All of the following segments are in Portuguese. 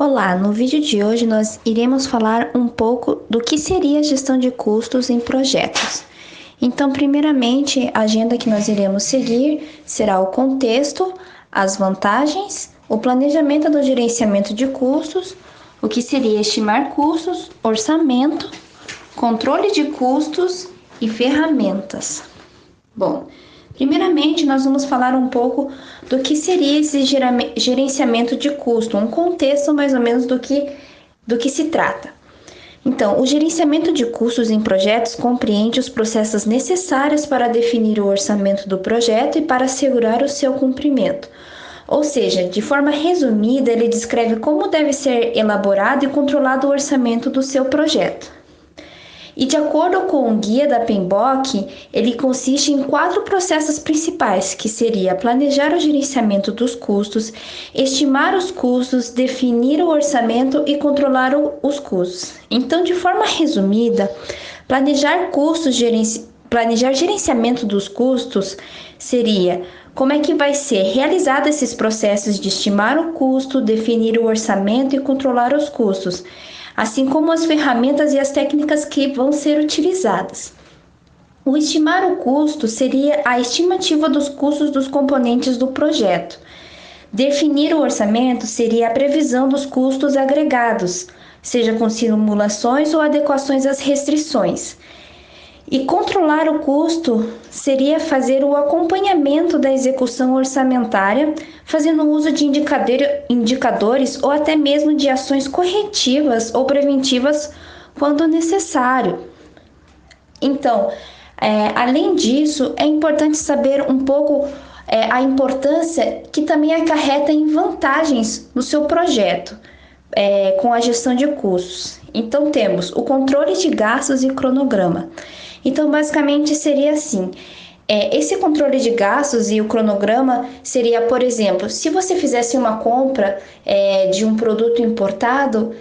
Olá, no vídeo de hoje nós iremos falar um pouco do que seria a gestão de custos em projetos. Então, primeiramente, a agenda que nós iremos seguir será o contexto, as vantagens, o planejamento do gerenciamento de custos, o que seria estimar custos, orçamento, controle de custos e ferramentas. Bom, primeiramente nós vamos falar um pouco do que seria esse gerenciamento de custo, um contexto mais ou menos do que se trata. Então, o gerenciamento de custos em projetos compreende os processos necessários para definir o orçamento do projeto e para assegurar o seu cumprimento. Ou seja, de forma resumida, ele descreve como deve ser elaborado e controlado o orçamento do seu projeto. E de acordo com o guia da PMBOK, ele consiste em 4 processos principais, que seria planejar o gerenciamento dos custos, estimar os custos, definir o orçamento e controlar os custos. Então, de forma resumida, planejar gerenciamento dos custos seria como é que vai ser realizado esses processos de estimar o custo, definir o orçamento e controlar os custos, assim como as ferramentas e as técnicas que vão ser utilizadas. O estimar o custo seria a estimativa dos custos dos componentes do projeto. Definir o orçamento seria a previsão dos custos agregados, seja com simulações ou adequações às restrições. E controlar o custo seria fazer o acompanhamento da execução orçamentária, fazendo uso de indicadores ou até mesmo de ações corretivas ou preventivas quando necessário. Então, além disso, é importante saber um pouco a importância que também acarreta em vantagens no seu projeto, com a gestão de custos. Então, temos o controle de gastos e cronograma. Então, basicamente, seria assim. Esse controle de gastos e o cronograma seria, por exemplo, se você fizesse uma compra de um produto importado,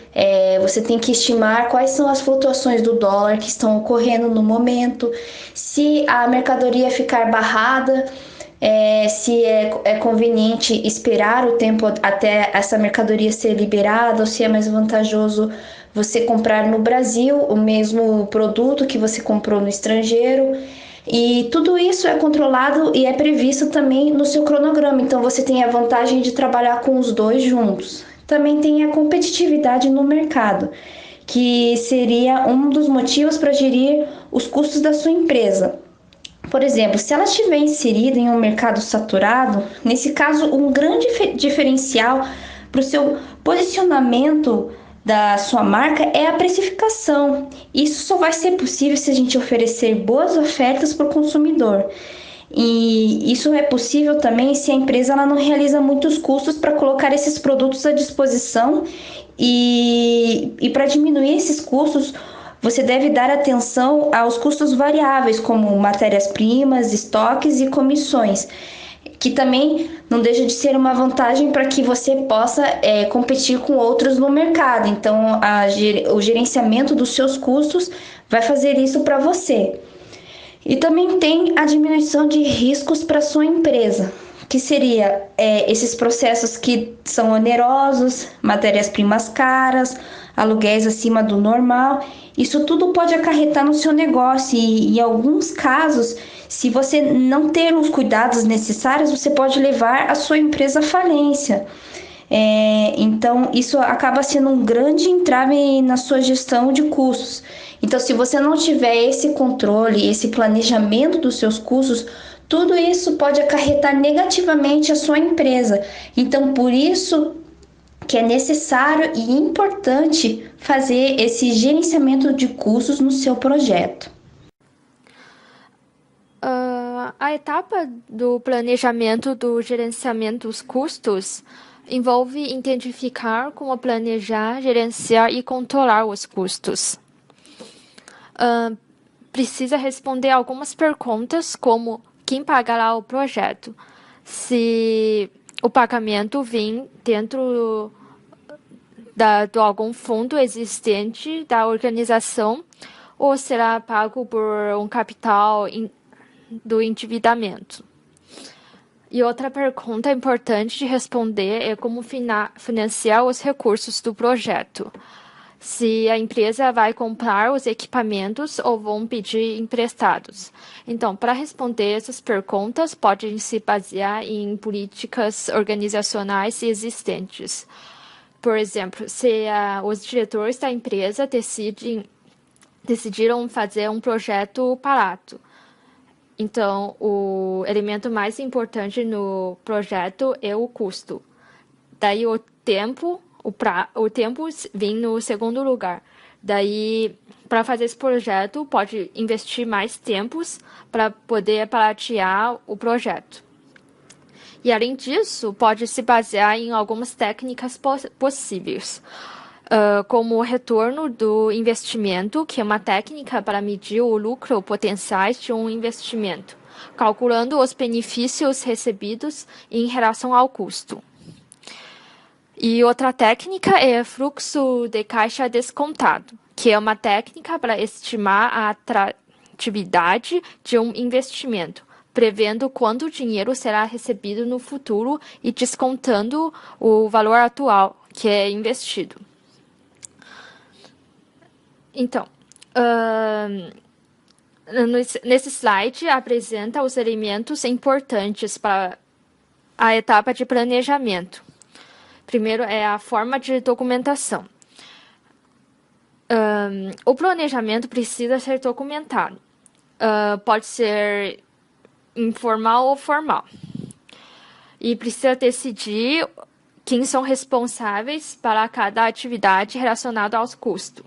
você tem que estimar quais são as flutuações do dólar que estão ocorrendo no momento, se a mercadoria ficar barrada, se é conveniente esperar o tempo até essa mercadoria ser liberada, ou se é mais vantajoso você comprar no Brasil o mesmo produto que você comprou no estrangeiro. E tudo isso é controlado e é previsto também no seu cronograma. Então você tem a vantagem de trabalhar com os dois juntos. Também tem a competitividade no mercado, que seria um dos motivos para gerir os custos da sua empresa. Por exemplo, se ela estiver inserida em um mercado saturado, nesse caso, um grande diferencial para o seu posicionamento da sua marca é a precificação. Isso só vai ser possível se a gente oferecer boas ofertas para o consumidor. E isso é possível também se a empresa ela não realiza muitos custos para colocar esses produtos à disposição e para diminuir esses custos, você deve dar atenção aos custos variáveis, como matérias-primas, estoques e comissões, que também não deixa de ser uma vantagem para que você possa competir com outros no mercado. Então, o gerenciamento dos seus custos vai fazer isso para você. E também tem a diminuição de riscos para sua empresa, que seria esses processos que são onerosos, matérias-primas caras, aluguéis acima do normal. Isso tudo pode acarretar no seu negócio e, em alguns casos, se você não ter os cuidados necessários, você pode levar a sua empresa à falência. Então, isso acaba sendo um grande entrave na sua gestão de custos. Então, se você não tiver esse controle, esse planejamento dos seus custos, tudo isso pode acarretar negativamente a sua empresa. Então, por isso que é necessário e importante fazer esse gerenciamento de custos no seu projeto. A etapa do planejamento do gerenciamento dos custos envolve identificar como planejar, gerenciar e controlar os custos. Precisa responder algumas perguntas, como quem pagará o projeto, se o pagamento vem dentro de algum fundo existente da organização ou será pago por um capital do endividamento. E outra pergunta importante de responder é como financiar os recursos do projeto. Se a empresa vai comprar os equipamentos ou vão pedir emprestados. Então, para responder essas perguntas, podem se basear em políticas organizacionais existentes. Por exemplo, se os diretores da empresa decidiram fazer um projeto barato. Então, o elemento mais importante no projeto é o custo. Daí o tempo vem no segundo lugar. Daí, para fazer esse projeto, pode investir mais tempos para poder baratear o projeto. E, além disso, pode se basear em algumas técnicas possíveis, como o retorno do investimento, que é uma técnica para medir o lucro potenciais de um investimento, calculando os benefícios recebidos em relação ao custo. E outra técnica é fluxo de caixa descontado, que é uma técnica para estimar a atratividade de um investimento, prevendo quanto dinheiro será recebido no futuro e descontando o valor atual que é investido. Então, nesse slide apresenta os elementos importantes para a etapa de planejamento. Primeiro é a forma de documentação. O planejamento precisa ser documentado. Pode ser informal ou formal. E precisa decidir quem são responsáveis para cada atividade relacionada aos custos.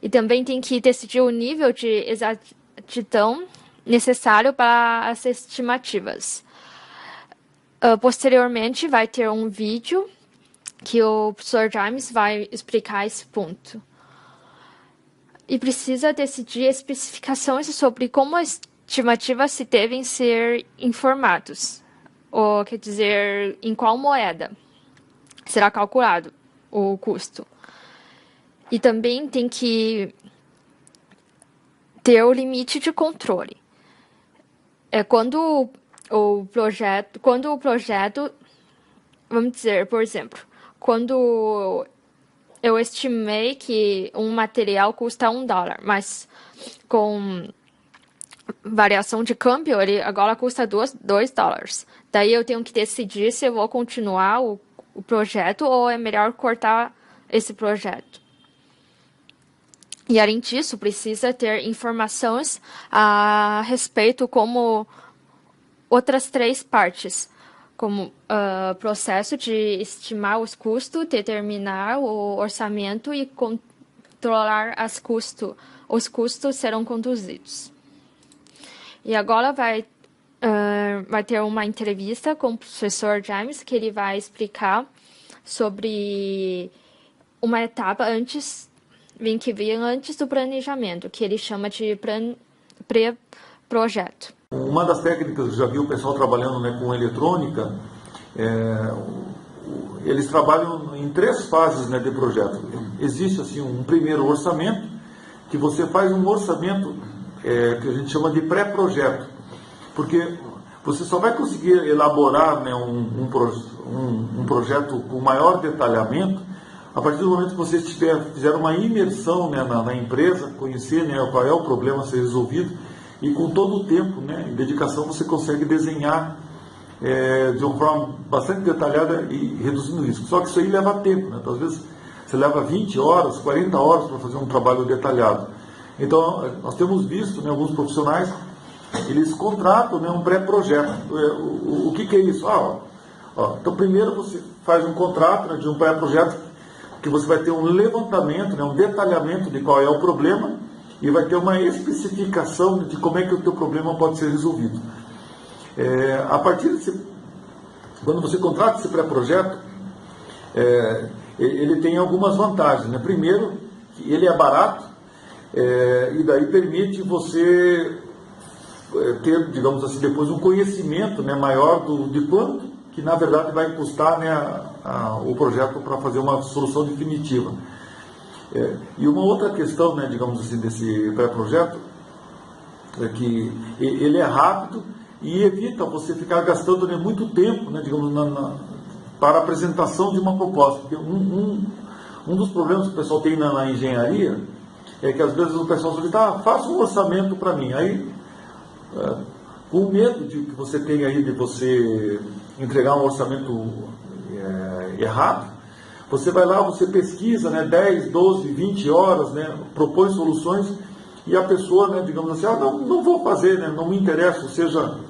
E também tem que decidir o nível de exatidão necessário para as estimativas. Posteriormente, vai ter um vídeo que o professor James vai explicar esse ponto. E precisa decidir especificações sobre como as estimativas devem ser informados, ou quer dizer, em qual moeda será calculado o custo. E também tem que ter o limite de controle. Quando o projeto, vamos dizer, por exemplo, quando eu estimei que um material custa $1, mas com variação de câmbio, ele agora custa $2. Daí eu tenho que decidir se eu vou continuar o projeto ou é melhor cortar esse projeto. E, além disso, precisa ter informações a respeito como outras 3 partes, como processo de estimar os custos, determinar o orçamento e controlar os custos serão conduzidos. E agora vai ter uma entrevista com o professor James, que ele vai explicar sobre uma etapa antes do planejamento, que ele chama de pré-projeto. Uma das técnicas, já vi o pessoal trabalhando, né, com eletrônica, eles trabalham em 3 fases, né, de projeto. Existe assim um primeiro orçamento, que você faz um orçamento que a gente chama de pré-projeto, porque você só vai conseguir elaborar, né, um projeto com maior detalhamento a partir do momento que você fizer uma imersão, né, na empresa, conhecer, né, qual é o problema a ser resolvido, e com todo o tempo, né, e dedicação, você consegue desenhar de uma forma bastante detalhada e reduzindo risco. Só que isso aí leva tempo, né? Então, às vezes você leva 20 horas, 40 horas para fazer um trabalho detalhado. Então, nós temos visto, né, alguns profissionais, eles contratam, né, um pré-projeto. O que é isso? Então, primeiro você faz um contrato, né, de um pré-projeto, que você vai ter um levantamento, né, um detalhamento de qual é o problema e vai ter uma especificação de como é que o teu problema pode ser resolvido. A partir quando você contrata esse pré-projeto, ele tem algumas vantagens, né? Primeiro, que ele é barato e daí permite você ter, digamos assim, depois um conhecimento, né, maior de quanto que na verdade vai custar, né, o projeto para fazer uma solução definitiva. E uma outra questão, né, digamos assim, desse pré-projeto é que ele é rápido e evita você ficar gastando, né, muito tempo, né, digamos, para a apresentação de uma proposta. Porque um dos problemas que o pessoal tem na engenharia é que às vezes o pessoal solicita, faça um orçamento para mim. Aí, com medo de que você tenha aí de você entregar um orçamento errado, você vai lá, você pesquisa, né, 10, 12, 20 horas, né, propõe soluções, e a pessoa, né, digamos assim, não vou fazer, né, não me interessa, ou seja,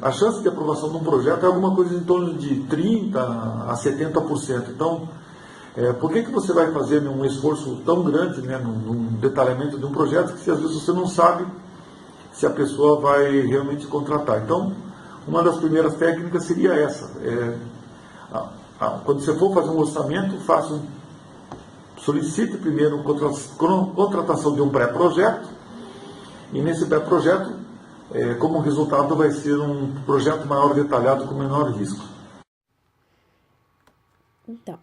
a chance de aprovação de um projeto é alguma coisa em torno de 30% a 70%. Então, por que você vai fazer, né, um esforço tão grande, né, num detalhamento de um projeto que às vezes você não sabe se a pessoa vai realmente contratar? Então, uma das primeiras técnicas seria essa. Quando você for fazer um orçamento, solicite primeiro contratação de um pré-projeto, e nesse pré-projeto, como resultado, vai ser um projeto maior detalhado com menor risco. Então,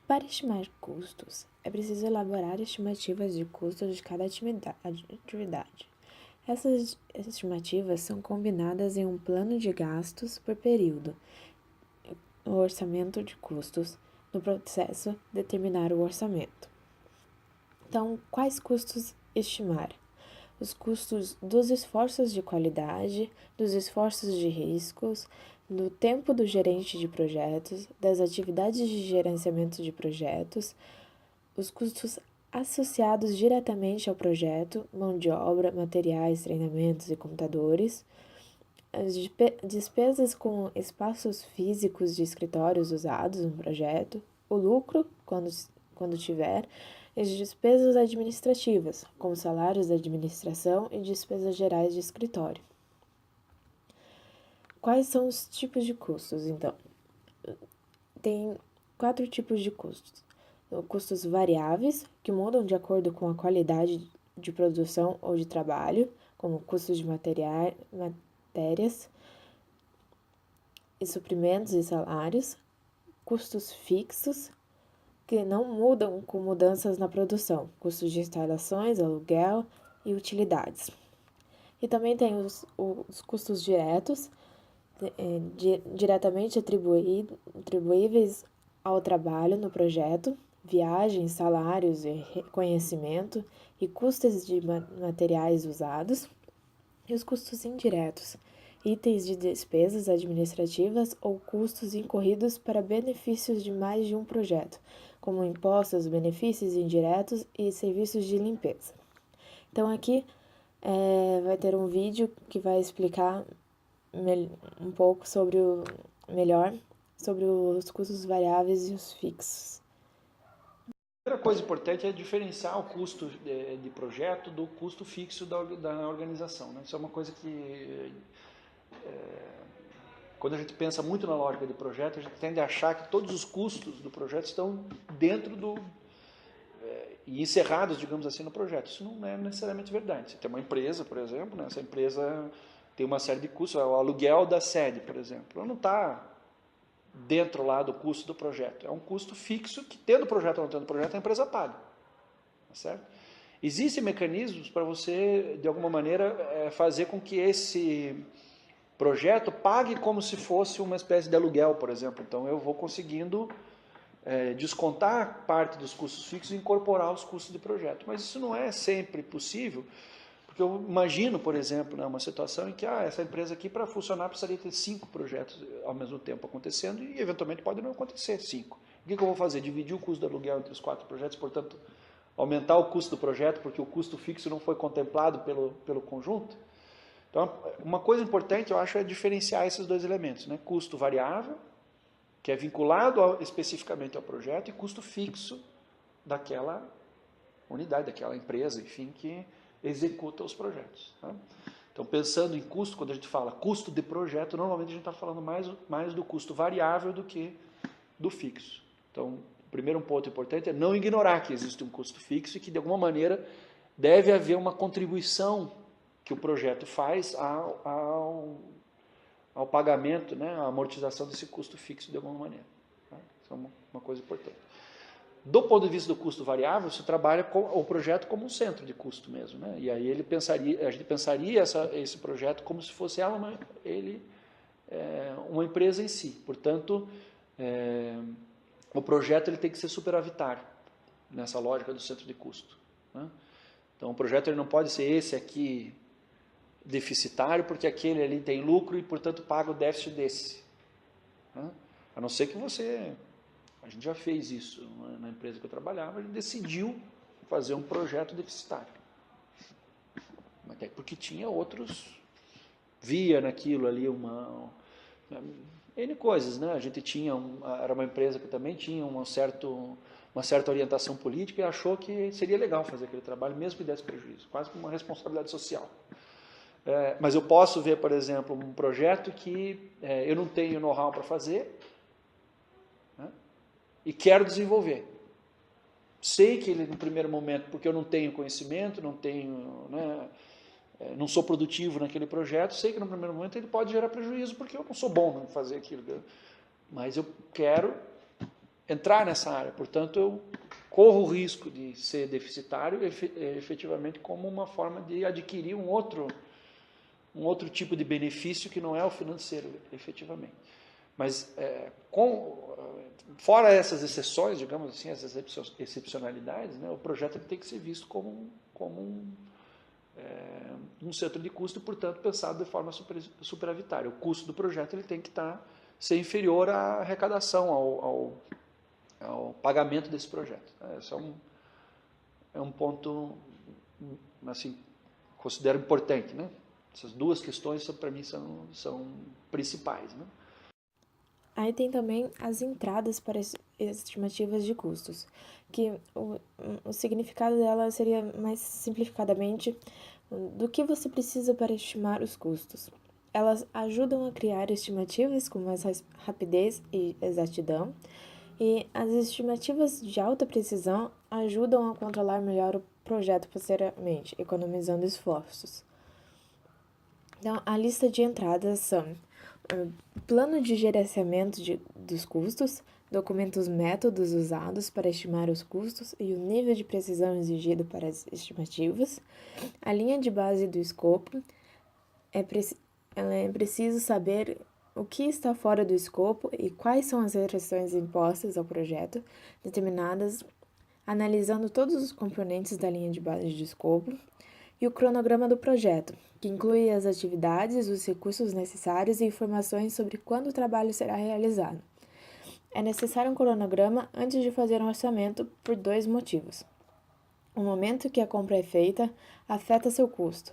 para estimar custos, é preciso elaborar estimativas de custos de cada atividade. Essas estimativas são combinadas em um plano de gastos por período, o orçamento de custos, no processo determinar o orçamento. Então, quais custos estimar? Os custos dos esforços de qualidade, dos esforços de riscos, do tempo do gerente de projetos, das atividades de gerenciamento de projetos, os custos associados diretamente ao projeto, mão de obra, materiais, treinamentos e computadores, as despesas com espaços físicos de escritórios usados no projeto, o lucro, quando tiver, e as despesas administrativas, como salários da administração e despesas gerais de escritório. Quais são os tipos de custos, então? Tem 4 tipos de custos. Custos variáveis, que mudam de acordo com a qualidade de produção ou de trabalho, como custos de matérias e suprimentos e salários. Custos fixos, que não mudam com mudanças na produção, custos de instalações, aluguel e utilidades. E também tem os custos diretos, diretamente atribuíveis ao trabalho no projeto, viagens, salários e reconhecimento e custos de materiais usados, e os custos indiretos, itens de despesas administrativas ou custos incorridos para benefícios de mais de um projeto, como impostos, benefícios indiretos e serviços de limpeza. Então aqui vai ter um vídeo que vai explicar um pouco sobre os custos variáveis e os fixos. A primeira coisa importante é diferenciar o custo de projeto do custo fixo da organização, né? Isso é uma coisa que, quando a gente pensa muito na lógica de projeto, a gente tende a achar que todos os custos do projeto estão dentro e encerrados, digamos assim, no projeto. Isso não é necessariamente verdade. Você tem uma empresa, por exemplo, né? Essa empresa tem uma série de custos, o aluguel da sede, por exemplo, ela não está dentro lá do custo do projeto. É um custo fixo que, tendo projeto ou não tendo projeto, a empresa paga. Tá certo? Existem mecanismos para você, de alguma maneira, fazer com que esse projeto pague como se fosse uma espécie de aluguel, por exemplo. Então, eu vou conseguindo descontar parte dos custos fixos e incorporar os custos de projeto. Mas isso não é sempre possível, porque eu imagino, por exemplo, uma situação em que essa empresa aqui, para funcionar, precisaria ter 5 projetos ao mesmo tempo acontecendo e, eventualmente, pode não acontecer 5. O que eu vou fazer? Dividir o custo do aluguel entre os 4 projetos, portanto, aumentar o custo do projeto, porque o custo fixo não foi contemplado pelo conjunto? Então, uma coisa importante, eu acho, é diferenciar esses dois elementos, né? Custo variável, que é vinculado especificamente ao projeto, e custo fixo daquela unidade, daquela empresa, enfim, que executa os projetos. Tá? Então, pensando em custo, quando a gente fala custo de projeto, normalmente a gente está falando mais do custo variável do que do fixo. Então, o primeiro ponto importante é não ignorar que existe um custo fixo e que, de alguma maneira, deve haver uma contribuição que o projeto faz ao pagamento, né, à amortização desse custo fixo de alguma maneira. Tá? Isso é uma coisa importante. Do ponto de vista do custo variável, você trabalha com o projeto como um centro de custo mesmo, né? E aí a gente pensaria esse projeto como se fosse uma empresa em si. Portanto, o projeto ele tem que ser superavitário nessa lógica do centro de custo, né? Então, o projeto ele não pode ser esse aqui deficitário, porque aquele ali tem lucro e, portanto, paga o déficit desse, né? A não ser que a gente já fez isso na empresa que eu trabalhava, a gente decidiu fazer um projeto deficitário. Até porque tinha via naquilo ali N coisas, né? A gente era uma empresa que também tinha uma certa orientação política e achou que seria legal fazer aquele trabalho, mesmo que desse prejuízo, quase como uma responsabilidade social. Mas eu posso ver, por exemplo, um projeto que eu não tenho know-how para fazer, né? E quero desenvolver. Sei que ele, no primeiro momento, porque eu não tenho conhecimento, não sou produtivo naquele projeto, sei que no primeiro momento ele pode gerar prejuízo, porque eu não sou bom em fazer aquilo. Mas eu quero entrar nessa área, portanto eu corro o risco de ser deficitário efetivamente como uma forma de adquirir um outro tipo de benefício que não é o financeiro, efetivamente. Mas, fora essas exceções, digamos assim, essas excepcionalidades, né, o projeto tem que ser visto como um setor de custo e, portanto, pensado de forma superavitária. O custo do projeto ele tem que ser inferior à arrecadação, ao pagamento desse projeto. Esse é um ponto, assim, considero importante, né? Essas duas questões, para mim, são principais, né? Aí tem também as entradas para as estimativas de custos, que o significado dela seria, mais simplificadamente, do que você precisa para estimar os custos. Elas ajudam a criar estimativas com mais rapidez e exatidão, e as estimativas de alta precisão ajudam a controlar melhor o projeto posteriormente, economizando esforços. Então, a lista de entradas são plano de gerenciamento dos custos, documentos métodos usados para estimar os custos e o nível de precisão exigido para as estimativas, a linha de base do escopo, é preciso saber o que está fora do escopo e quais são as restrições impostas ao projeto, determinadas analisando todos os componentes da linha de base de escopo, e o cronograma do projeto, que inclui as atividades, os recursos necessários e informações sobre quando o trabalho será realizado. É necessário um cronograma antes de fazer um orçamento por 2 motivos. O momento que a compra é feita afeta seu custo.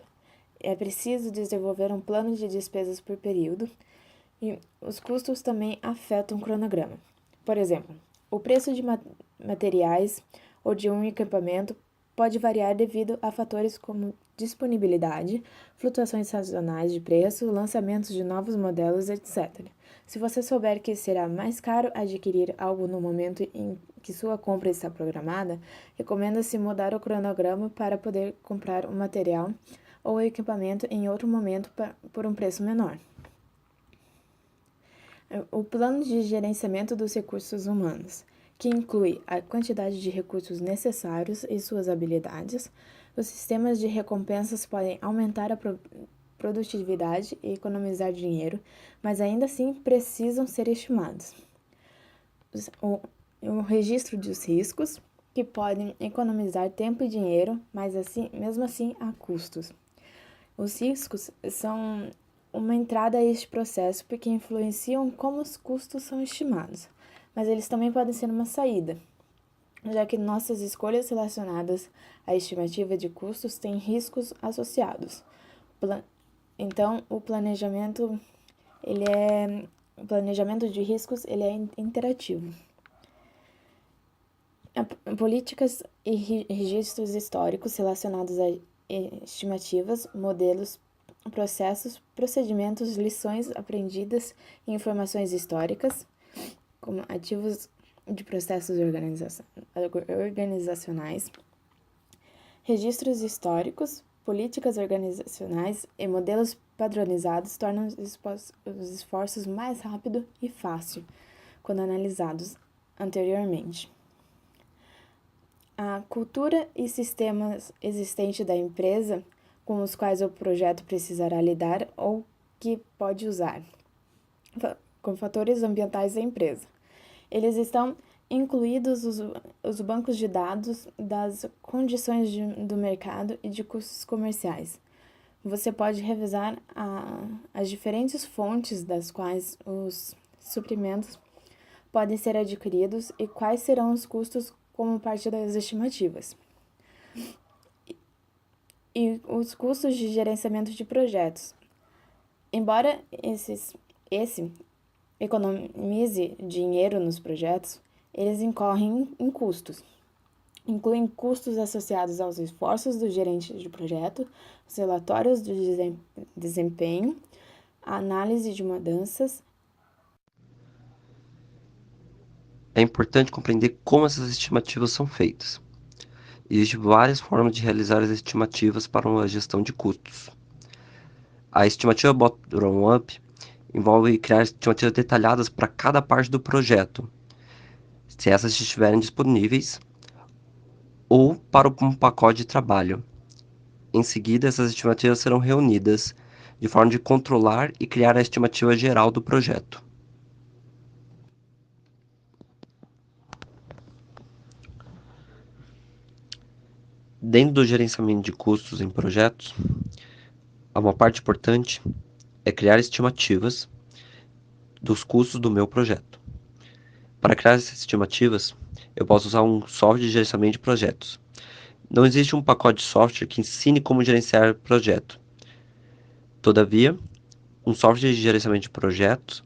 É preciso desenvolver um plano de despesas por período e os custos também afetam o cronograma. Por exemplo, o preço de materiais ou de um equipamento pode variar devido a fatores como disponibilidade, flutuações sazonais de preço, lançamentos de novos modelos, etc. Se você souber que será mais caro adquirir algo no momento em que sua compra está programada, recomenda-se mudar o cronograma para poder comprar o material ou o equipamento em outro momento por um preço menor. O plano de gerenciamento dos recursos humanos, que inclui a quantidade de recursos necessários e suas habilidades. Os sistemas de recompensas podem aumentar a produtividade e economizar dinheiro, mas ainda assim precisam ser estimados. O registro dos riscos, que podem economizar tempo e dinheiro, mas mesmo assim há custos. Os riscos são uma entrada a este processo porque influenciam como os custos são estimados, mas eles também podem ser uma saída, já que nossas escolhas relacionadas à estimativa de custos têm riscos associados. Então, o planejamento de riscos ele é interativo. Políticas e registros históricos relacionados a estimativas, modelos, processos, procedimentos, lições aprendidas e informações históricas, como ativos de processos organizacionais, registros históricos, políticas organizacionais e modelos padronizados tornam os esforços mais rápido e fácil quando analisados anteriormente. A cultura e sistemas existentes da empresa com os quais o projeto precisará lidar ou que pode usar, com fatores ambientais da empresa. Eles estão incluídos os bancos de dados das condições do mercado e de custos comerciais. Você pode revisar as diferentes fontes das quais os suprimentos podem ser adquiridos e quais serão os custos como parte das estimativas. E os custos de gerenciamento de projetos. Embora esse economize dinheiro nos projetos, eles incorrem em custos. Incluem custos associados aos esforços do gerente de projeto, os relatórios de desempenho, a análise de mudanças. É importante compreender como essas estimativas são feitas. Existem várias formas de realizar as estimativas para uma gestão de custos. A estimativa bottom-up envolve criar estimativas detalhadas para cada parte do projeto, se essas estiverem disponíveis, ou para um pacote de trabalho. Em seguida, essas estimativas serão reunidas, de forma de controlar e criar a estimativa geral do projeto. Dentro do gerenciamento de custos em projetos, uma parte importante é criar estimativas dos custos do meu projeto. Para criar essas estimativas, eu posso usar um software de gerenciamento de projetos. Não existe um pacote de software que ensine como gerenciar projeto. Todavia, um software de gerenciamento de projetos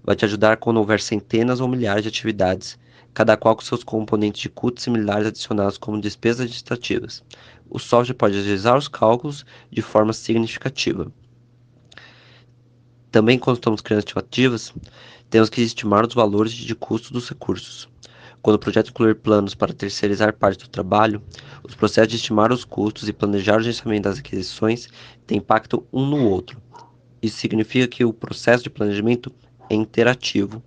vai te ajudar quando houver centenas ou milhares de atividades, cada qual com seus componentes de custos similares adicionados como despesas administrativas. O software pode agilizar os cálculos de forma significativa. Também, quando estamos criando estimativas, temos que estimar os valores de custo dos recursos. Quando o projeto incluir planos para terceirizar parte do trabalho, os processos de estimar os custos e planejar o gerenciamento das aquisições têm impacto um no outro. Isso significa que o processo de planejamento é interativo,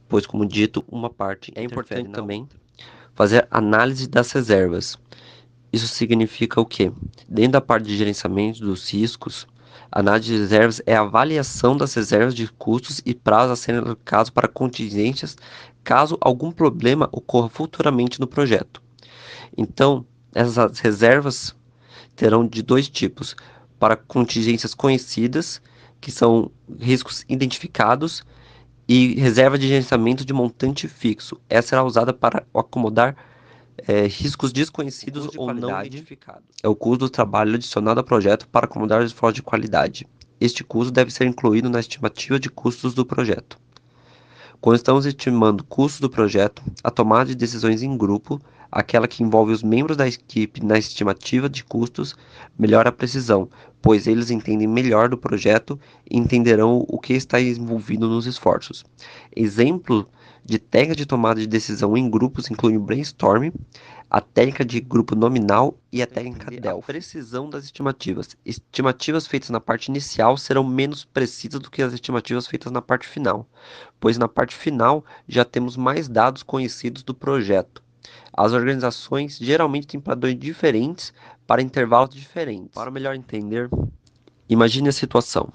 pois, como dito, uma parte é importante também fazer análise das reservas. Isso significa o quê? Dentro da parte de gerenciamento dos riscos, a análise de reservas é a avaliação das reservas de custos e prazos a serem alocados para contingências caso algum problema ocorra futuramente no projeto. Então, essas reservas terão de dois tipos: para contingências conhecidas, que são riscos identificados, e reserva de gerenciamento de montante fixo. Essa será usada para acomodar riscos desconhecidos ou não identificados. É o custo do trabalho adicionado ao projeto para acomodar os esforços de qualidade. Este custo deve ser incluído na estimativa de custos do projeto. Quando estamos estimando custos do projeto, a tomada de decisões em grupo, aquela que envolve os membros da equipe na estimativa de custos, melhora a precisão, pois eles entendem melhor do projeto e entenderão o que está envolvido nos esforços. Exemplo de técnica de tomada de decisão em grupos incluem o brainstorming, a técnica de grupo nominal e a técnica Delphi. A precisão das estimativas. Estimativas feitas na parte inicial serão menos precisas do que as estimativas feitas na parte final, pois na parte final já temos mais dados conhecidos do projeto. As organizações geralmente têm padrões diferentes para intervalos diferentes. Para melhor entender, imagine a situação.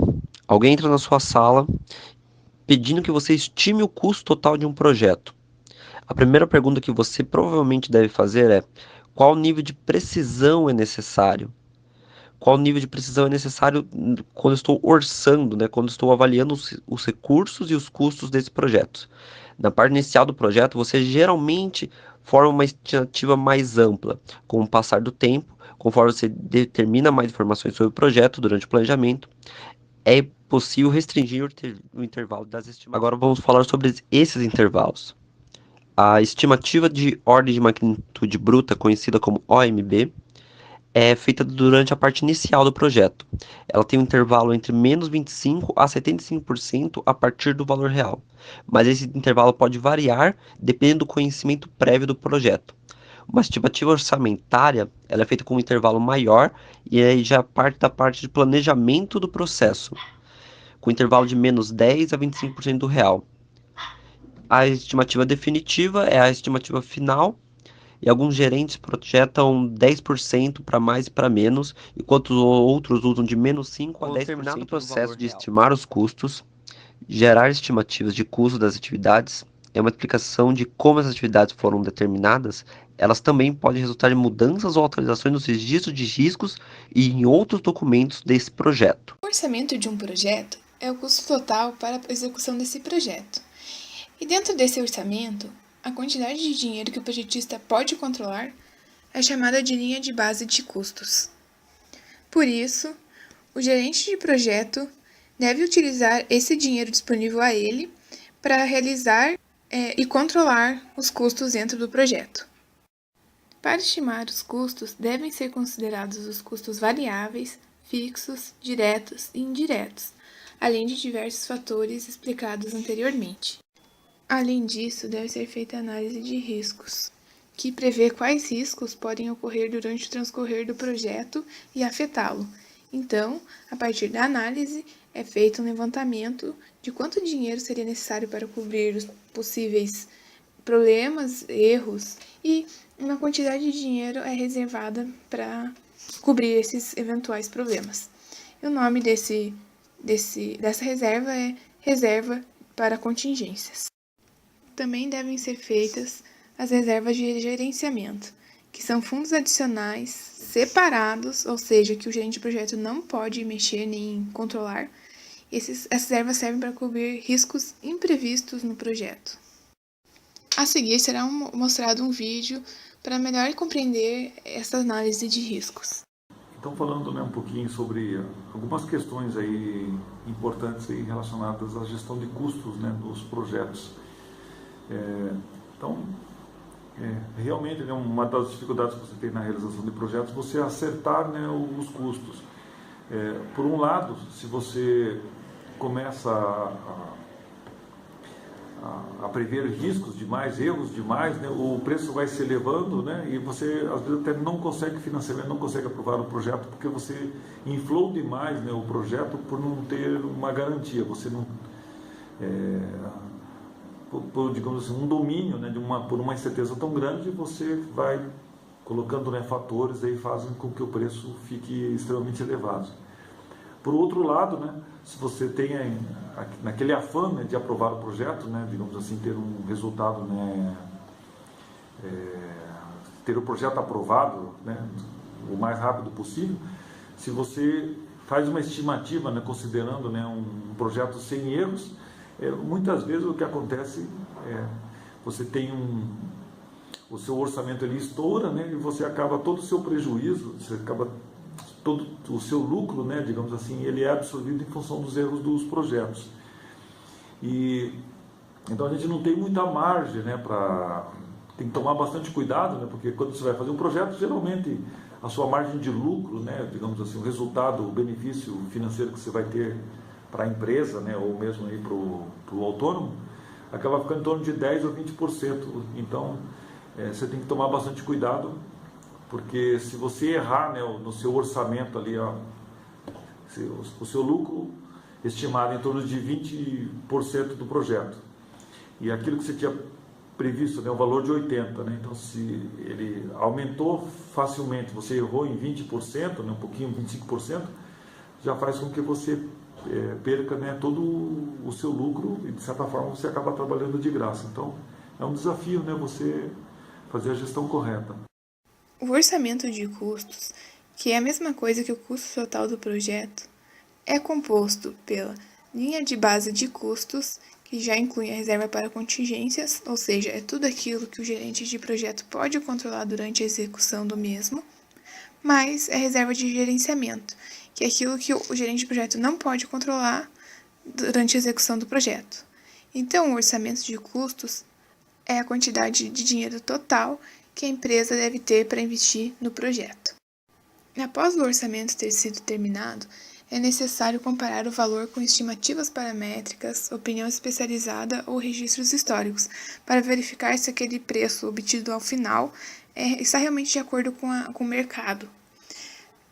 Alguém entra na sua sala pedindo que você estime o custo total de um projeto. A primeira pergunta que você provavelmente deve fazer é: qual nível de precisão é necessário? Qual nível de precisão é necessário quando estou orçando, quando estou avaliando os recursos e os custos desse projeto? Na parte inicial do projeto, você geralmente forma uma estimativa mais ampla. Com o passar do tempo, conforme você determina mais informações sobre o projeto durante o planejamento, é possível restringir o intervalo das estimativas. Agora vamos falar sobre esses intervalos. A estimativa de ordem de magnitude bruta, conhecida como OMB, é feita durante a parte inicial do projeto. Ela tem um intervalo entre menos 25% a 75% a partir do valor real, mas esse intervalo pode variar dependendo do conhecimento prévio do projeto. Uma estimativa orçamentária ela é feita com um intervalo maior e aí já parte da parte de planejamento do processo, com intervalo de menos 10% a 25% do real. A estimativa definitiva é a estimativa final, e alguns gerentes projetam 10% para mais e para menos, enquanto os outros usam de -5% a 10% terminado o processo de estimar os custos. Gerar estimativas de custo das atividades é uma explicação de como as atividades foram determinadas. Elas também podem resultar em mudanças ou atualizações nos registros de riscos e em outros documentos desse projeto. O orçamento de um projeto é o custo total para a execução desse projeto. E dentro desse orçamento, a quantidade de dinheiro que o projetista pode controlar é chamada de linha de base de custos. Por isso, o gerente de projeto deve utilizar esse dinheiro disponível a ele para realizar e controlar os custos dentro do projeto. Para estimar os custos, devem ser considerados os custos variáveis, fixos, diretos e indiretos, além de diversos fatores explicados anteriormente. Além disso, deve ser feita a análise de riscos, que prevê quais riscos podem ocorrer durante o transcorrer do projeto e afetá-lo. Então, a partir da análise, é feito um levantamento de quanto dinheiro seria necessário para cobrir os possíveis problemas, erros, e uma quantidade de dinheiro é reservada para cobrir esses eventuais problemas. E o nome dessa reserva é reserva para contingências. Também devem ser feitas as reservas de gerenciamento, que são fundos adicionais separados, ou seja, que o gerente de projeto não pode mexer nem controlar. Essas reservas servem para cobrir riscos imprevistos no projeto. A seguir será mostrado um vídeo para melhor compreender essa análise de riscos. Então, falando um pouquinho sobre algumas questões aí importantes aí relacionadas à gestão de custos, dos projetos. Realmente, uma das dificuldades que você tem na realização de projetos é você acertar os custos. Por um lado, se você começa a prever riscos demais, erros demais, o preço vai se elevando, e você às vezes até não consegue financiamento, não consegue aprovar o projeto porque você inflou demais o projeto por não ter uma garantia, você não digamos assim, um domínio por uma incerteza tão grande, você vai colocando fatores aí fazem com que o preço fique extremamente elevado. Por outro lado, se você tem naquele afã de aprovar o projeto, digamos assim, ter um resultado, ter o projeto aprovado o mais rápido possível, se você faz uma estimativa considerando um projeto sem erros, muitas vezes o que acontece é você tem o seu orçamento ele estoura, e você acaba todo o seu prejuízo, todo o seu lucro, digamos assim, ele é absorvido em função dos erros dos projetos. E então a gente não tem muita margem, tem que tomar bastante cuidado, porque quando você vai fazer um projeto, geralmente a sua margem de lucro, digamos assim, o resultado, o benefício financeiro que você vai ter para a empresa, ou mesmo aí para o autônomo, acaba ficando em torno de 10% ou 20%. Então, você tem que tomar bastante cuidado, porque se você errar no seu orçamento ali, o seu lucro estimado em torno de 20% do projeto, e aquilo que você tinha previsto, o valor de 80%, então se ele aumentou facilmente, você errou em 20%, um pouquinho, 25%, já faz com que você perca todo o seu lucro e, de certa forma, você acaba trabalhando de graça. Então, é um desafio você fazer a gestão correta. O orçamento de custos, que é a mesma coisa que o custo total do projeto, é composto pela linha de base de custos, que já inclui a reserva para contingências, ou seja, é tudo aquilo que o gerente de projeto pode controlar durante a execução do mesmo, mais a reserva de gerenciamento, que é aquilo que o gerente de projeto não pode controlar durante a execução do projeto. Então, o orçamento de custos é a quantidade de dinheiro total que a empresa deve ter para investir no projeto. Após o orçamento ter sido terminado, é necessário comparar o valor com estimativas paramétricas, opinião especializada ou registros históricos, para verificar se aquele preço obtido ao final está realmente de acordo com o mercado.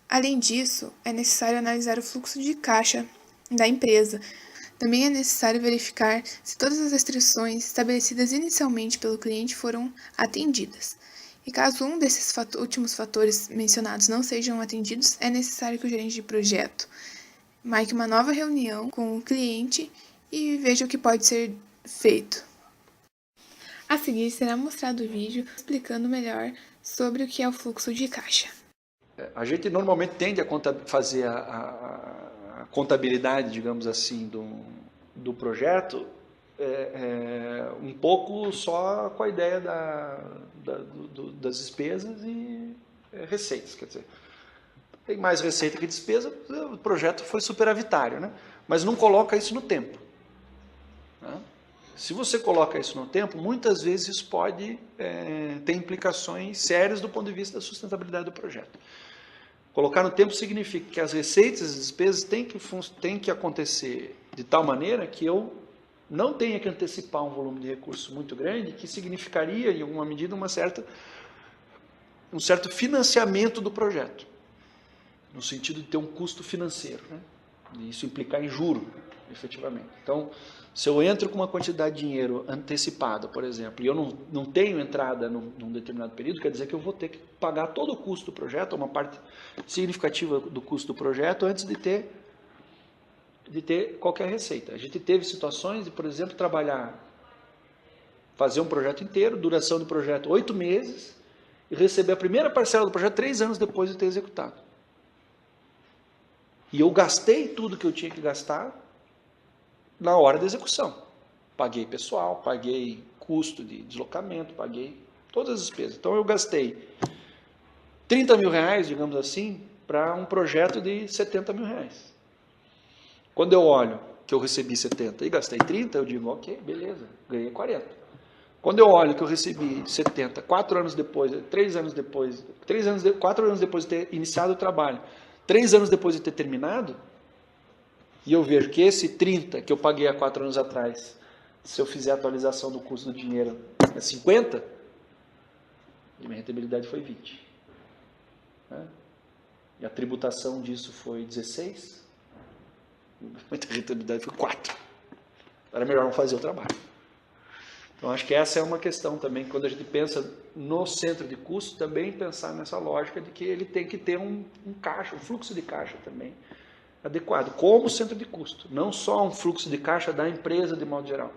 Além disso, é necessário analisar o fluxo de caixa da empresa. Também é necessário verificar se todas as restrições estabelecidas inicialmente pelo cliente foram atendidas. E caso um desses últimos fatores mencionados não sejam atendidos, é necessário que o gerente de projeto marque uma nova reunião com o cliente e veja o que pode ser feito. A seguir será mostrado o vídeo explicando melhor sobre o que é o fluxo de caixa. A gente normalmente tende a fazer a contabilidade, digamos assim, do projeto um pouco só com a ideia das despesas e receitas. Quer dizer, tem mais receita que despesa, o projeto foi superavitário, né? Mas não coloca isso no tempo. Né? Se você coloca isso no tempo, muitas vezes isso pode ter implicações sérias do ponto de vista da sustentabilidade do projeto. Colocar no tempo significa que as receitas e as despesas têm que acontecer de tal maneira que eu não tenha que antecipar um volume de recursos muito grande, que significaria, em alguma medida, um certo financiamento do projeto, no sentido de ter um custo financeiro, né? E isso implicar em juro, efetivamente. Então, se eu entro com uma quantidade de dinheiro antecipada, por exemplo, e eu não tenho entrada num determinado período, quer dizer que eu vou ter que pagar todo o custo do projeto, uma parte significativa do custo do projeto, antes de ter qualquer receita. A gente teve situações de, por exemplo, fazer um projeto inteiro, duração do projeto 8 meses, e receber a primeira parcela do projeto 3 anos depois de ter executado. E eu gastei tudo que eu tinha que gastar na hora da execução. Paguei pessoal, paguei custo de deslocamento, paguei todas as despesas. Então eu gastei 30 mil reais, digamos assim, para um projeto de 70 mil reais. Quando eu olho que eu recebi 70 e gastei 30, eu digo, ok, beleza, ganhei 40. Quando eu olho que eu recebi 70, 4 anos depois, 4 anos depois de ter iniciado o trabalho, 3 anos depois de ter terminado, e eu vejo que esse 30 que eu paguei há 4 anos atrás, se eu fizer a atualização do custo do dinheiro, é 50, e minha rentabilidade foi 20. Né? E a tributação disso foi 16, minha rentabilidade foi 4. Era melhor não fazer o trabalho. Então, acho que essa é uma questão também, quando a gente pensa no centro de custo, também pensar nessa lógica de que ele tem que ter um caixa, um fluxo de caixa também adequado, como centro de custo, não só um fluxo de caixa da empresa de modo geral.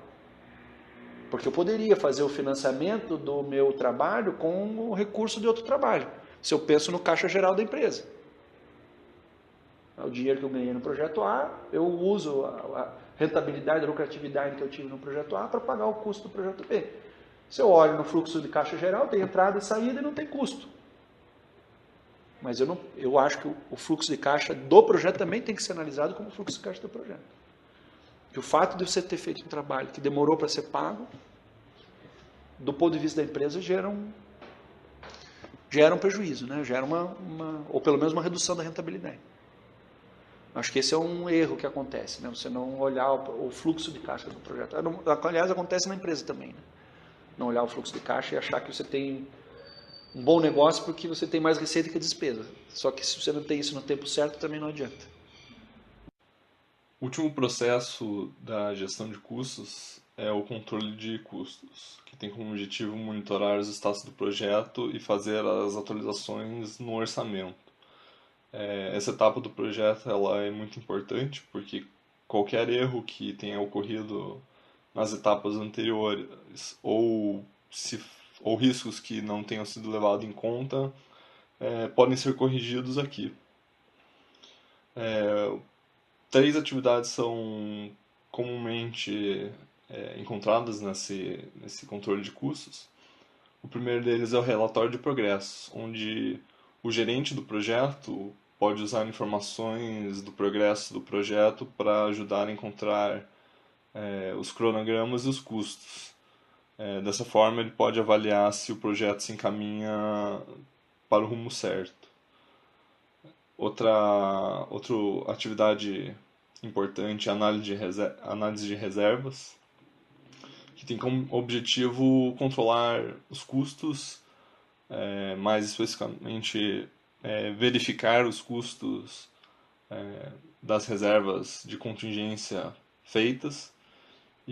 Porque eu poderia fazer o financiamento do meu trabalho com o recurso de outro trabalho, se eu penso no caixa geral da empresa. O dinheiro que eu ganhei no projeto A, eu uso a rentabilidade, a lucratividade que eu tive no projeto A para pagar o custo do projeto B. Se eu olho no fluxo de caixa geral, tem entrada e saída e não tem custo. Mas eu acho que o fluxo de caixa do projeto também tem que ser analisado como fluxo de caixa do projeto. E o fato de você ter feito um trabalho que demorou para ser pago, do ponto de vista da empresa, gera um prejuízo, né? Gera ou pelo menos uma redução da rentabilidade. Acho que esse é um erro que acontece, né? Você não olhar o fluxo de caixa do projeto. Aliás, acontece na empresa também, né? Não olhar o fluxo de caixa e achar que você tem um bom negócio porque você tem mais receita que despesa. Só que se você não tem isso no tempo certo, também não adianta. O último processo da gestão de custos é o controle de custos, que tem como objetivo monitorar os status do projeto e fazer as atualizações no orçamento. Essa etapa do projeto ela é muito importante porque qualquer erro que tenha ocorrido nas etapas anteriores ou riscos que não tenham sido levados em conta podem ser corrigidos aqui. 3 atividades são comumente encontradas nesse controle de custos. O primeiro deles é o relatório de progressos, onde o gerente do projeto pode usar informações do progresso do projeto para ajudar a encontrar os cronogramas e os custos. Dessa forma, ele pode avaliar se o projeto se encaminha para o rumo certo. Outra atividade importante é a análise de reservas, que tem como objetivo controlar os custos, mais especificamente verificar os custos das reservas de contingência feitas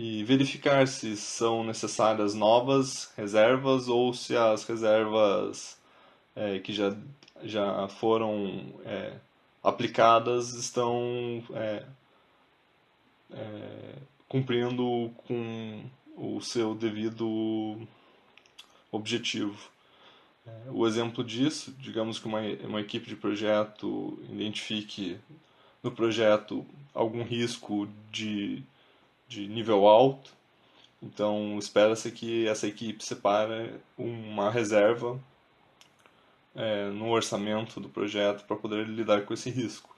e verificar se são necessárias novas reservas ou se as reservas que já foram aplicadas estão cumprindo com o seu devido objetivo. O exemplo disso, digamos que uma equipe de projeto identifique no projeto algum risco de nível alto, então espera-se que essa equipe separe uma reserva no orçamento do projeto para poder lidar com esse risco.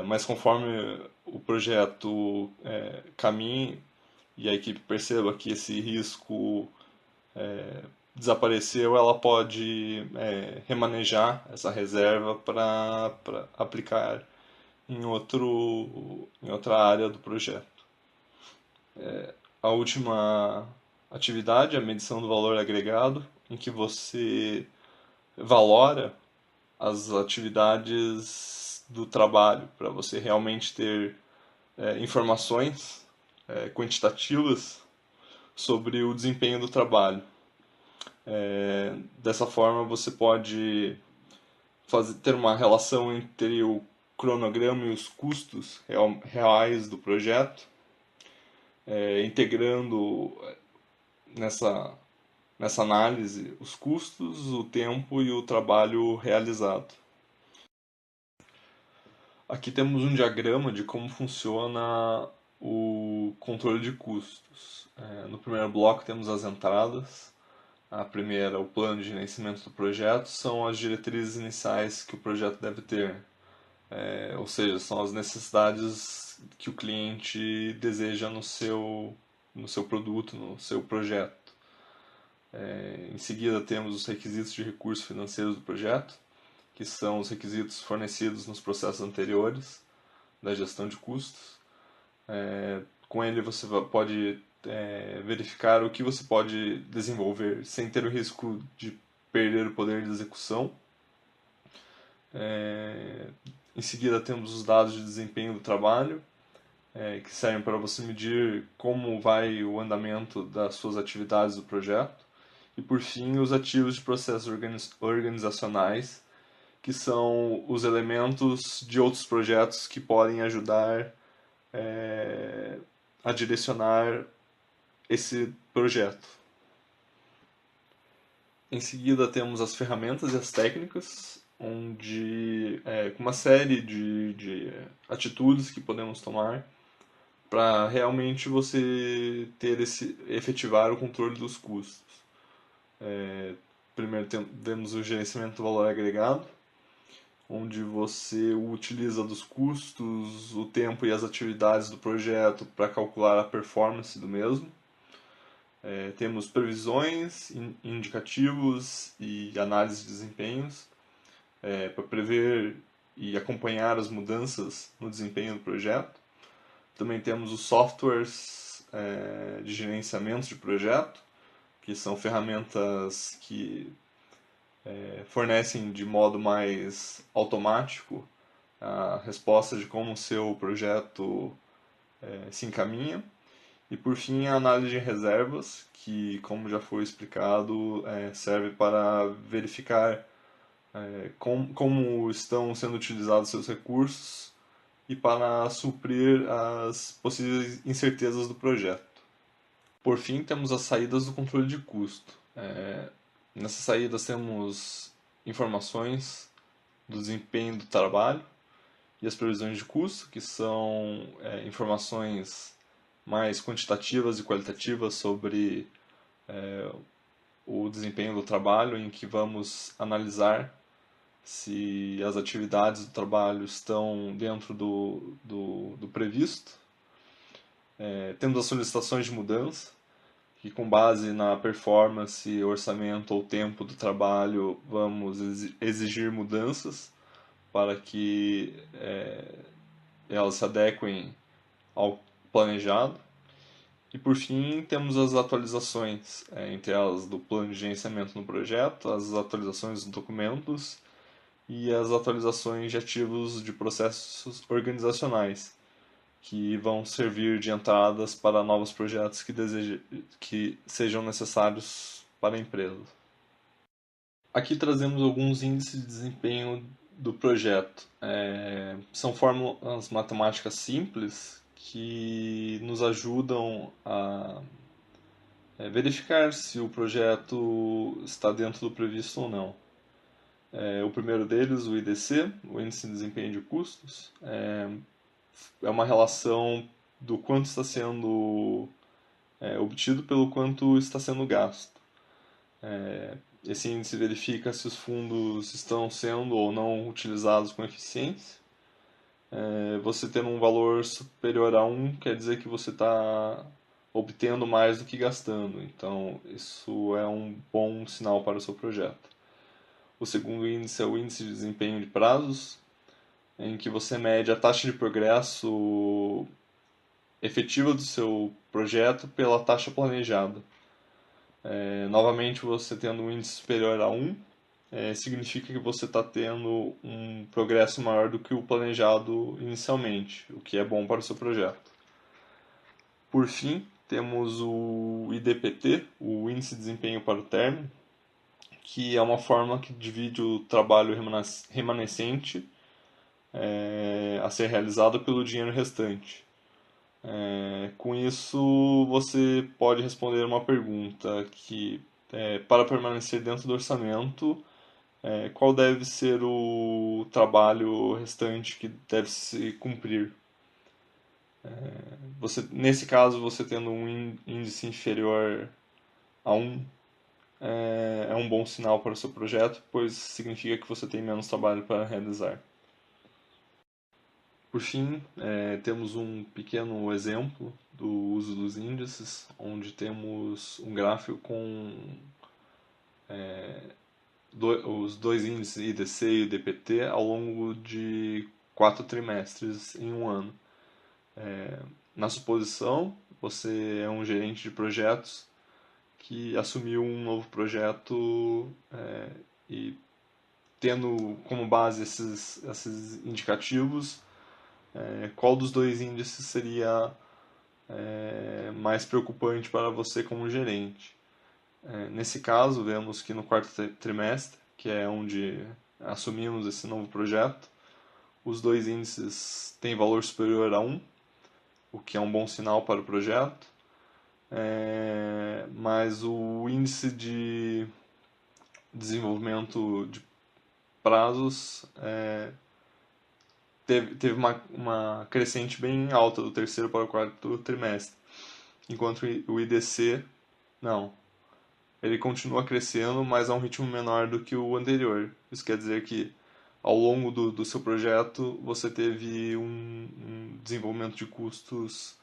Mas conforme o projeto caminhe e a equipe perceba que esse risco desapareceu, ela pode remanejar essa reserva para aplicar em outra área do projeto. A última atividade é a medição do valor agregado, em que você valora as atividades do trabalho para você realmente ter informações quantitativas sobre o desempenho do trabalho. Dessa forma você pode ter uma relação entre o cronograma e os custos reais do projeto, integrando nessa análise os custos, o tempo e o trabalho realizado. Aqui temos um diagrama de como funciona o controle de custos. No primeiro bloco temos as entradas. A primeira, o plano de gerenciamento do projeto, são as diretrizes iniciais que o projeto deve ter. Ou seja, são as necessidades que o cliente deseja no seu produto, no seu projeto. Em seguida temos os requisitos de recursos financeiros do projeto, que são os requisitos fornecidos nos processos anteriores da gestão de custos. Com ele você pode verificar o que você pode desenvolver sem ter o risco de perder o poder de execução. Em seguida temos os dados de desempenho do trabalho, que servem para você medir como vai o andamento das suas atividades do projeto. E por fim, os ativos de processos organizacionais, que são os elementos de outros projetos que podem ajudar a direcionar esse projeto. Em seguida temos as ferramentas e as técnicas, onde com uma série de atitudes que podemos tomar para realmente você efetivar o controle dos custos. Primeiro temos o gerenciamento do valor agregado, onde você utiliza dos custos, o tempo e as atividades do projeto para calcular a performance do mesmo. Temos previsões, indicativos e análise de desempenhos para prever e acompanhar as mudanças no desempenho do projeto. Também temos os softwares de gerenciamento de projeto, que são ferramentas que fornecem de modo mais automático a resposta de como o seu projeto se encaminha. E por fim, a análise de reservas, que, como já foi explicado, serve para verificar como estão sendo utilizados seus recursos e para suprir as possíveis incertezas do projeto. Por fim, temos as saídas do controle de custo. Nessas saídas temos informações do desempenho do trabalho e as previsões de custo, que são informações mais quantitativas e qualitativas sobre o desempenho do trabalho, em que vamos analisar se as atividades do trabalho estão dentro do previsto. Temos as solicitações de mudança, que com base na performance, orçamento ou tempo do trabalho vamos exigir mudanças para que elas se adequem ao planejado. E por fim temos as atualizações, entre elas do plano de gerenciamento no projeto, as atualizações dos documentos e as atualizações de ativos de processos organizacionais, que vão servir de entradas para novos projetos que sejam necessários para a empresa. Aqui trazemos alguns índices de desempenho do projeto. São fórmulas matemáticas simples que nos ajudam a verificar se o projeto está dentro do previsto ou não. O primeiro deles, o IDC, o Índice de Desempenho de Custos, é uma relação do quanto está sendo obtido pelo quanto está sendo gasto. Esse índice verifica se os fundos estão sendo ou não utilizados com eficiência. Você tendo um valor superior a 1 quer dizer que você está obtendo mais do que gastando. Então, isso é um bom sinal para o seu projeto. O segundo índice é o Índice de Desempenho de Prazos, em que você mede a taxa de progresso efetiva do seu projeto pela taxa planejada. Novamente, você tendo um índice superior a 1, significa que você está tendo um progresso maior do que o planejado inicialmente, o que é bom para o seu projeto. Por fim, temos o IDPT, o Índice de Desempenho para o Término, que é uma forma que divide o trabalho remanescente a ser realizado pelo dinheiro restante. Com isso, você pode responder uma pergunta que, para permanecer dentro do orçamento, qual deve ser o trabalho restante que deve se cumprir? Nesse caso, você tendo um índice inferior a 1, é um bom sinal para o seu projeto, pois significa que você tem menos trabalho para realizar. Por fim, temos um pequeno exemplo do uso dos índices, onde temos um gráfico com os dois índices IDC e IDPT ao longo de 4 trimestres em um ano. Na suposição, você é um gerente de projetos que assumiu um novo projeto e tendo como base esses indicativos, qual dos dois índices seria mais preocupante para você como gerente. Nesse caso, vemos que no quarto trimestre, que é onde assumimos esse novo projeto, os dois índices têm valor superior a 1, o que é um bom sinal para o projeto, mas o índice de desenvolvimento de prazos teve uma crescente bem alta do terceiro para o quarto trimestre, enquanto o IDC não. Ele continua crescendo, mas a um ritmo menor do que o anterior. Isso quer dizer que ao longo do seu projeto você teve um desenvolvimento de custos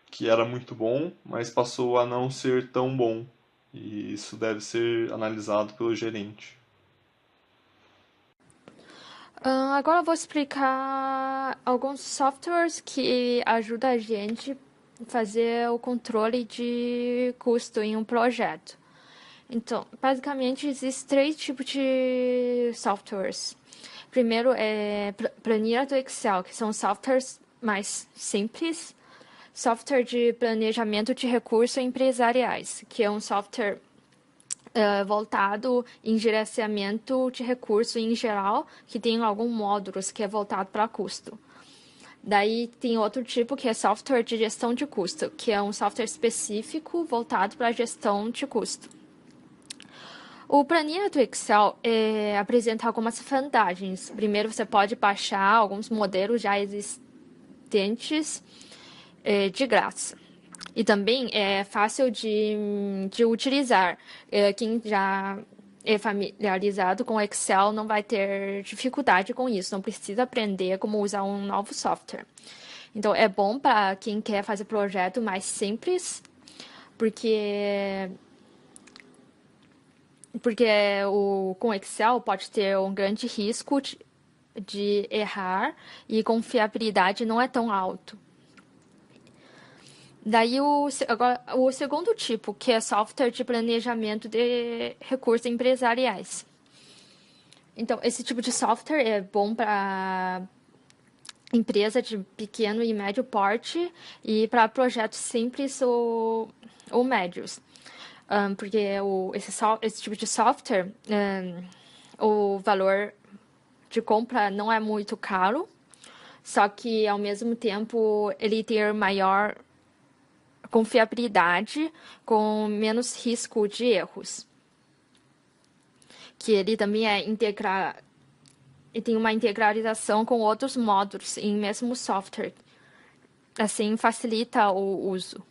que era muito bom, mas passou a não ser tão bom. E isso deve ser analisado pelo gerente. Agora eu vou explicar alguns softwares que ajudam a gente a fazer o controle de custo em um projeto. Então, basicamente, existem 3 tipos de softwares. Primeiro é planilha do Excel, que são softwares mais simples. Software de planejamento de recursos empresariais, que é um software voltado em gerenciamento de recursos em geral, que tem alguns módulos que é voltado para custo. Daí tem outro tipo que é software de gestão de custo, que é um software específico voltado para a gestão de custo. O planilha do Excel apresenta algumas vantagens. Primeiro, você pode baixar alguns modelos já existentes de graça. E também é fácil de utilizar. Quem já é familiarizado com o Excel não vai ter dificuldade com isso, não precisa aprender como usar um novo software. Então, é bom para quem quer fazer projeto mais simples, porque com Excel pode ter um grande risco de errar e confiabilidade não é tão alto. Daí agora, o segundo tipo, que é software de planejamento de recursos empresariais. Então, esse tipo de software é bom para empresa de pequeno e médio porte e para projetos simples ou médios. Porque esse tipo de software, o valor de compra não é muito caro, só que ao mesmo tempo ele tem maior confiabilidade com menos risco de erros. Que ele também e tem uma integralização com outros módulos em mesmo software. Assim facilita o uso.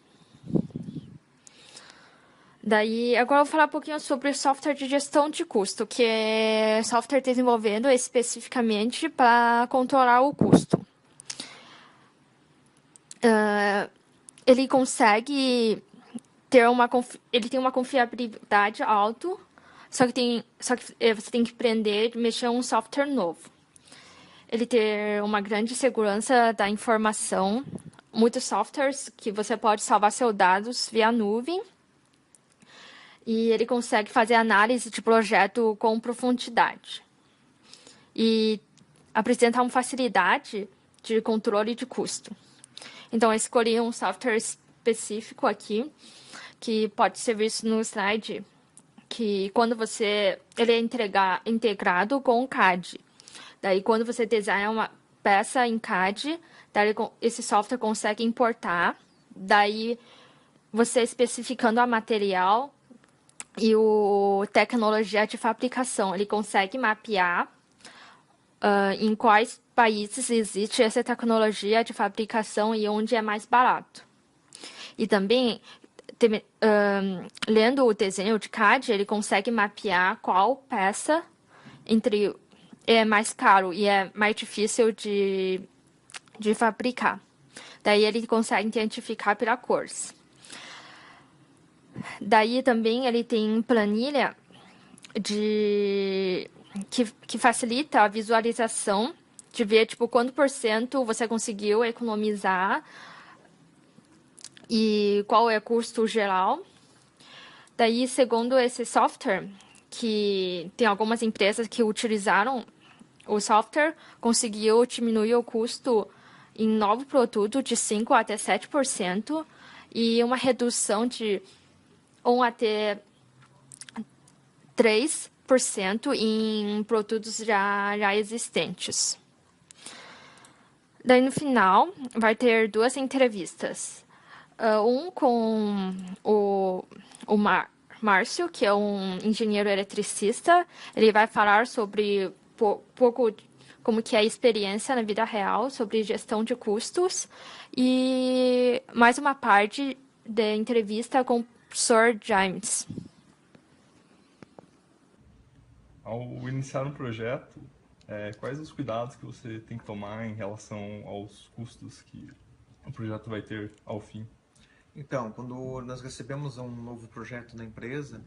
Daí, agora eu vou falar um pouquinho sobre software de gestão de custo, que é software desenvolvido especificamente para controlar o custo. Ele consegue ele tem uma confiabilidade alta, só que você tem que aprender a mexer em um software novo. Ele tem uma grande segurança da informação, muitos softwares que você pode salvar seus dados via nuvem, e ele consegue fazer análise de projeto com profundidade. E apresenta uma facilidade de controle de custo. Então, eu escolhi um software específico aqui, que pode ser visto no slide, que quando ele é integrado com o CAD. Daí, quando você desenha uma peça em CAD, daí esse software consegue importar. Daí, você especificando a material e a tecnologia de fabricação, ele consegue mapear em quais países existe essa tecnologia de fabricação e onde é mais barato. E também, lendo o desenho de CAD, ele consegue mapear qual peça é mais caro e é mais difícil de fabricar. Daí ele consegue identificar pela cores. Daí também ele tem planilha que facilita a visualização, de ver quanto por cento você conseguiu economizar e qual é o custo geral. Daí, segundo esse software, que tem algumas empresas que utilizaram o software, conseguiu diminuir o custo em novo produto de 5% até 7% e uma redução de 1 até 3% em produtos já existentes. Daí, no final, vai ter 2 entrevistas. Um com o Márcio, que é um engenheiro eletricista. Ele vai falar sobre pouco como que é a experiência na vida real, sobre gestão de custos. E mais uma parte da entrevista com o professor James. Ao iniciar um projeto, quais os cuidados que você tem que tomar em relação aos custos que o projeto vai ter ao fim? Então, quando nós recebemos um novo projeto na empresa,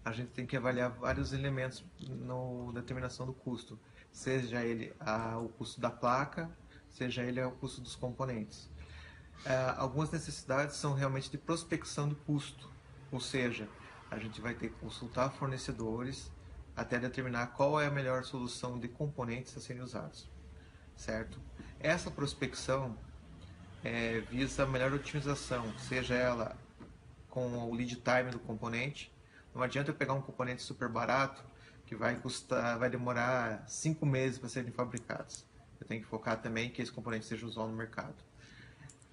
a gente tem que avaliar vários elementos na determinação do custo, seja ele o custo da placa, seja ele o custo dos componentes. Algumas necessidades são realmente de prospecção do custo, ou seja, a gente vai ter que consultar fornecedores até determinar qual é a melhor solução de componentes a serem usados, certo? Essa prospecção visa a melhor otimização, seja ela com o lead time do componente. Não adianta eu pegar um componente super barato que vai demorar 5 meses para serem fabricados. Eu tenho que focar também que esse componente seja usado no mercado.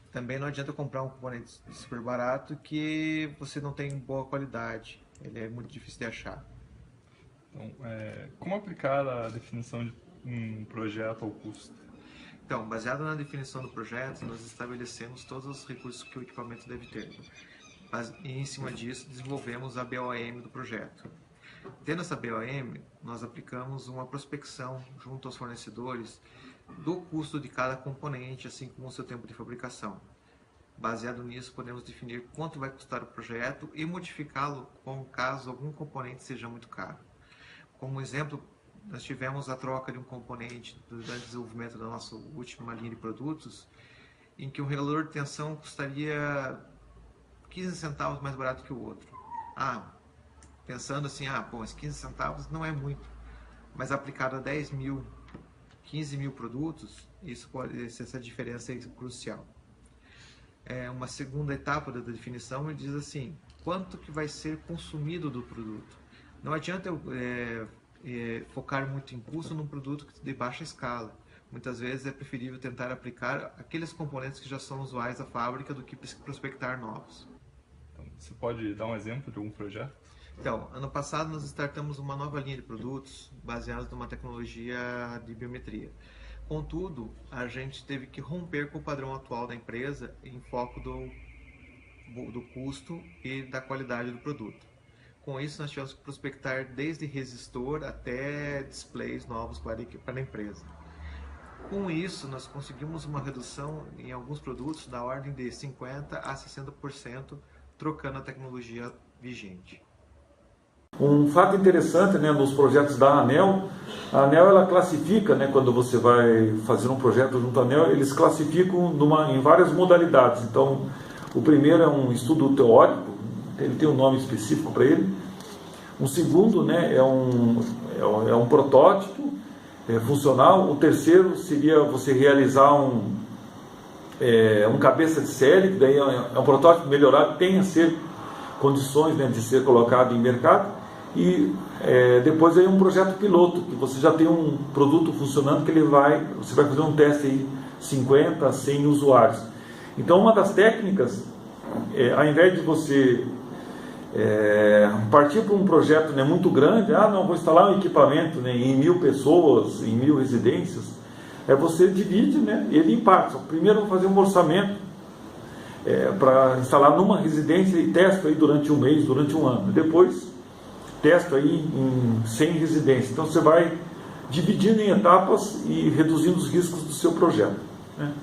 Também não adianta eu comprar um componente super barato que você não tem boa qualidade, ele é muito difícil de achar. Então, como aplicar a definição de um projeto ao custo? Então, baseado na definição do projeto, nós estabelecemos todos os recursos que o equipamento deve ter. E em cima disso, desenvolvemos a BOM do projeto. Tendo essa BOM, nós aplicamos uma prospecção junto aos fornecedores do custo de cada componente, assim como o seu tempo de fabricação. Baseado nisso, podemos definir quanto vai custar o projeto e modificá-lo caso algum componente seja muito caro. Como exemplo, nós tivemos a troca de um componente durante o desenvolvimento da nossa última linha de produtos, em que um regulador de tensão custaria 15 centavos mais barato que o outro. pensando assim, esses 15 centavos não é muito, mas aplicado a 10 mil 15 mil produtos, isso pode ser essa diferença crucial. Uma segunda etapa da definição, ele diz assim, quanto que vai ser consumido do produto. Não adianta eu focar muito em custo num produto de baixa escala. Muitas vezes é preferível tentar aplicar aqueles componentes que já são usuais da fábrica do que prospectar novos. Então, você pode dar um exemplo de algum projeto? Então, ano passado nós startamos uma nova linha de produtos baseados numa tecnologia de biometria. Contudo, a gente teve que romper com o padrão atual da empresa em foco do custo e da qualidade do produto. Com isso, nós tivemos que prospectar desde resistor até displays novos para a empresa. Com isso, nós conseguimos uma redução em alguns produtos da ordem de 50% a 60%, trocando a tecnologia vigente. Um fato interessante, né, nos projetos da ANEEL, a ANEEL ela classifica, né, quando você vai fazer um projeto junto à ANEEL, eles classificam em várias modalidades. Então, o primeiro é um estudo teórico, ele tem um nome específico para ele. O segundo, né, é um protótipo funcional. O terceiro seria você realizar um cabeça de série, que daí é um protótipo melhorado, tem a ser condições, né, de ser colocado em mercado. E depois aí um projeto piloto, que você já tem um produto funcionando, que você vai fazer um teste aí 50 a 100 usuários. Então, uma das técnicas, ao invés de você partir para um projeto, né, muito grande, não, vou instalar um equipamento, né, em 1000 pessoas, em 1000 residências, você divide, né, ele em partes. Primeiro eu vou fazer um orçamento para instalar numa residência e testo aí durante um mês, durante um ano. Depois testo aí em 100 residências. Então você vai dividindo em etapas e reduzindo os riscos do seu projeto, né?